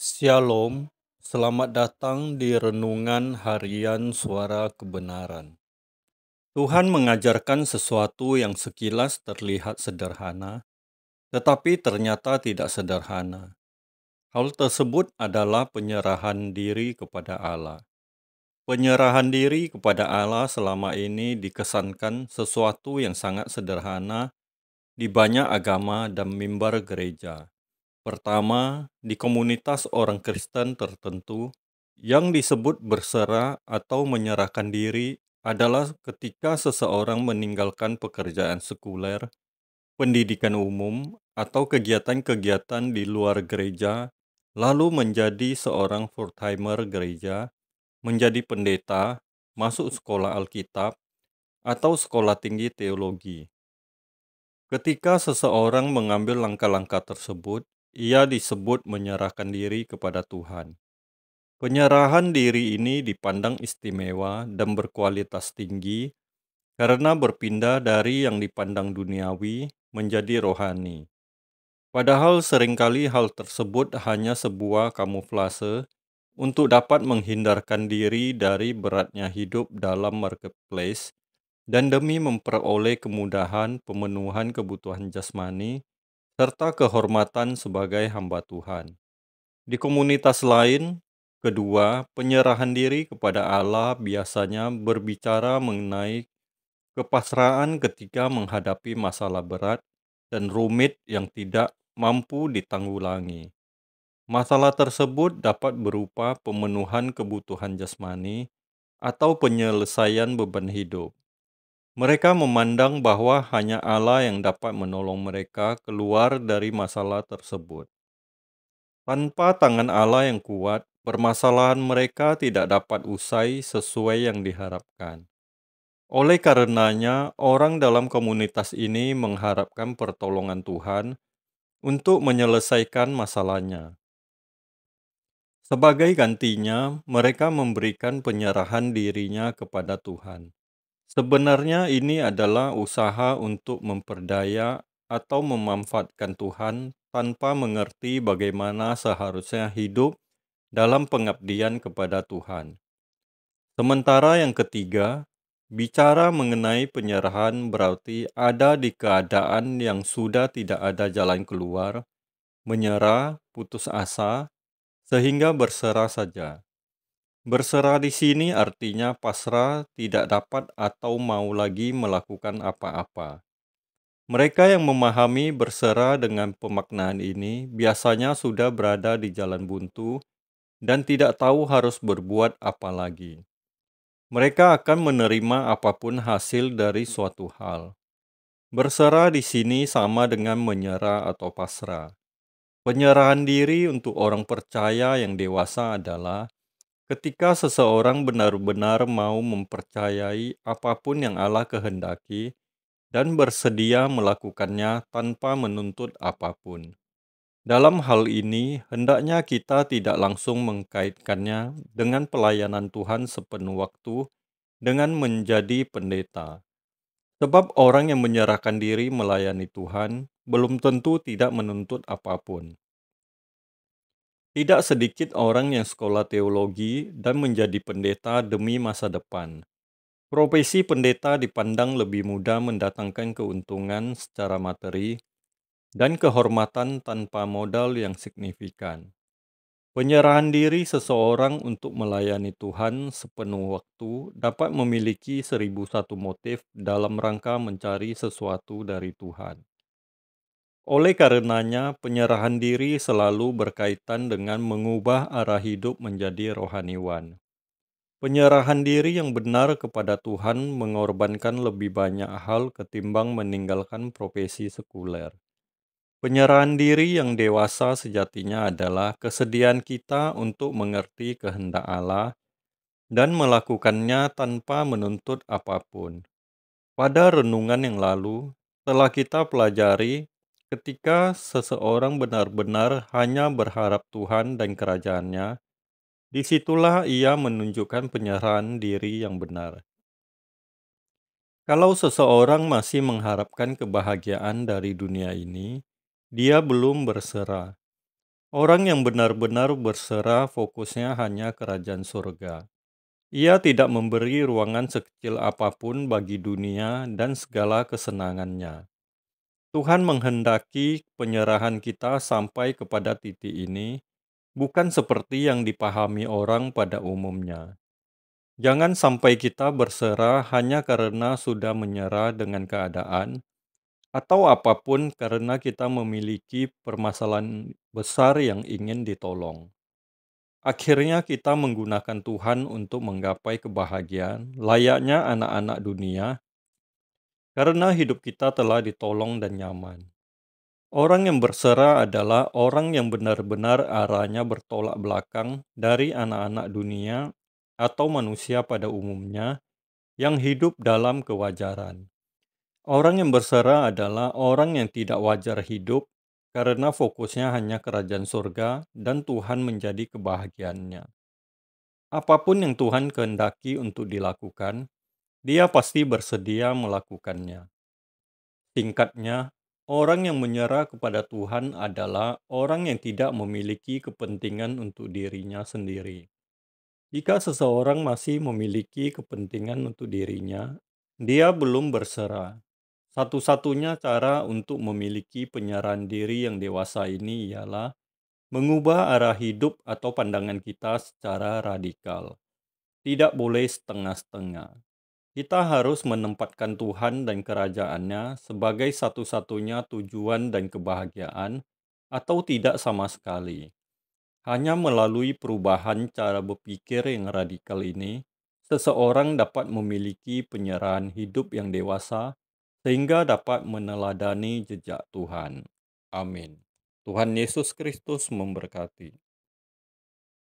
Shalom, selamat datang di Renungan Harian Suara Kebenaran. Tuhan mengajarkan sesuatu yang sekilas terlihat sederhana, tetapi ternyata tidak sederhana. Hal tersebut adalah penyerahan diri kepada Allah. Penyerahan diri kepada Allah selama ini dikesankan sesuatu yang sangat sederhana di banyak agama dan mimbar gereja. Pertama, di komunitas orang Kristen tertentu, yang disebut berserah atau menyerahkan diri adalah ketika seseorang meninggalkan pekerjaan sekuler, pendidikan umum, atau kegiatan-kegiatan di luar gereja, lalu menjadi seorang full-timer gereja, menjadi pendeta, masuk sekolah Alkitab, atau sekolah tinggi teologi. Ketika seseorang mengambil langkah-langkah tersebut, ia disebut menyerahkan diri kepada Tuhan. Penyerahan diri ini dipandang istimewa dan berkualitas tinggi karena berpindah dari yang dipandang duniawi menjadi rohani. Padahal seringkali hal tersebut hanya sebuah kamuflase untuk dapat menghindarkan diri dari beratnya hidup dalam marketplace dan demi memperoleh kemudahan pemenuhan kebutuhan jasmani serta kehormatan sebagai hamba Tuhan. Di komunitas lain, kedua, penyerahan diri kepada Allah biasanya berbicara mengenai kepasrahan ketika menghadapi masalah berat dan rumit yang tidak mampu ditanggulangi. Masalah tersebut dapat berupa pemenuhan kebutuhan jasmani atau penyelesaian beban hidup. Mereka memandang bahwa hanya Allah yang dapat menolong mereka keluar dari masalah tersebut. Tanpa tangan Allah yang kuat, permasalahan mereka tidak dapat usai sesuai yang diharapkan. Oleh karenanya, orang dalam komunitas ini mengharapkan pertolongan Tuhan untuk menyelesaikan masalahnya. Sebagai gantinya, mereka memberikan penyerahan dirinya kepada Tuhan. Sebenarnya ini adalah usaha untuk memperdaya atau memanfaatkan Tuhan tanpa mengerti bagaimana seharusnya hidup dalam pengabdian kepada Tuhan. Sementara yang ketiga, bicara mengenai penyerahan berarti ada di keadaan yang sudah tidak ada jalan keluar, menyerah, putus asa, sehingga berserah saja. Berserah di sini artinya pasrah, tidak dapat atau mau lagi melakukan apa-apa. Mereka yang memahami berserah dengan pemaknaan ini biasanya sudah berada di jalan buntu dan tidak tahu harus berbuat apa lagi. Mereka akan menerima apapun hasil dari suatu hal. Berserah di sini sama dengan menyerah atau pasrah. Penyerahan diri untuk orang percaya yang dewasa adalah ketika seseorang benar-benar mau mempercayai apapun yang Allah kehendaki dan bersedia melakukannya tanpa menuntut apapun. Dalam hal ini, hendaknya kita tidak langsung mengkaitkannya dengan pelayanan Tuhan sepenuh waktu dengan menjadi pendeta. Sebab orang yang menyerahkan diri melayani Tuhan belum tentu tidak menuntut apapun. Tidak sedikit orang yang sekolah teologi dan menjadi pendeta demi masa depan. Profesi pendeta dipandang lebih mudah mendatangkan keuntungan secara materi dan kehormatan tanpa modal yang signifikan. Penyerahan diri seseorang untuk melayani Tuhan sepenuh waktu dapat memiliki 1001 motif dalam rangka mencari sesuatu dari Tuhan. Oleh karenanya, penyerahan diri selalu berkaitan dengan mengubah arah hidup menjadi rohaniwan. Penyerahan diri yang benar kepada Tuhan mengorbankan lebih banyak hal ketimbang meninggalkan profesi sekuler. Penyerahan diri yang dewasa sejatinya adalah kesediaan kita untuk mengerti kehendak Allah dan melakukannya tanpa menuntut apapun. Pada renungan yang lalu, telah kita pelajari ketika seseorang benar-benar hanya berharap Tuhan dan kerajaannya, disitulah ia menunjukkan penyerahan diri yang benar. Kalau seseorang masih mengharapkan kebahagiaan dari dunia ini, dia belum berserah. Orang yang benar-benar berserah fokusnya hanya kerajaan surga. Ia tidak memberi ruangan sekecil apapun bagi dunia dan segala kesenangannya. Tuhan menghendaki penyerahan kita sampai kepada titik ini, bukan seperti yang dipahami orang pada umumnya. Jangan sampai kita berserah hanya karena sudah menyerah dengan keadaan, atau apapun karena kita memiliki permasalahan besar yang ingin ditolong. Akhirnya kita menggunakan Tuhan untuk menggapai kebahagiaan layaknya anak-anak dunia karena hidup kita telah ditolong dan nyaman. Orang yang berserah adalah orang yang benar-benar arahnya bertolak belakang dari anak-anak dunia atau manusia pada umumnya yang hidup dalam kewajaran. Orang yang berserah adalah orang yang tidak wajar hidup karena fokusnya hanya kerajaan surga dan Tuhan menjadi kebahagiaannya. Apapun yang Tuhan kehendaki untuk dilakukan, Dia pasti bersedia melakukannya. Singkatnya, orang yang menyerah kepada Tuhan adalah orang yang tidak memiliki kepentingan untuk dirinya sendiri. Jika seseorang masih memiliki kepentingan untuk dirinya, dia belum berserah. Satu-satunya cara untuk memiliki penyerahan diri yang dewasa ini ialah mengubah arah hidup atau pandangan kita secara radikal. Tidak boleh setengah-setengah. Kita harus menempatkan Tuhan dan kerajaannya sebagai satu-satunya tujuan dan kebahagiaan, atau tidak sama sekali. Hanya melalui perubahan cara berpikir yang radikal ini, seseorang dapat memiliki penyerahan hidup yang dewasa, sehingga dapat meneladani jejak Tuhan. Amin. Tuhan Yesus Kristus memberkati.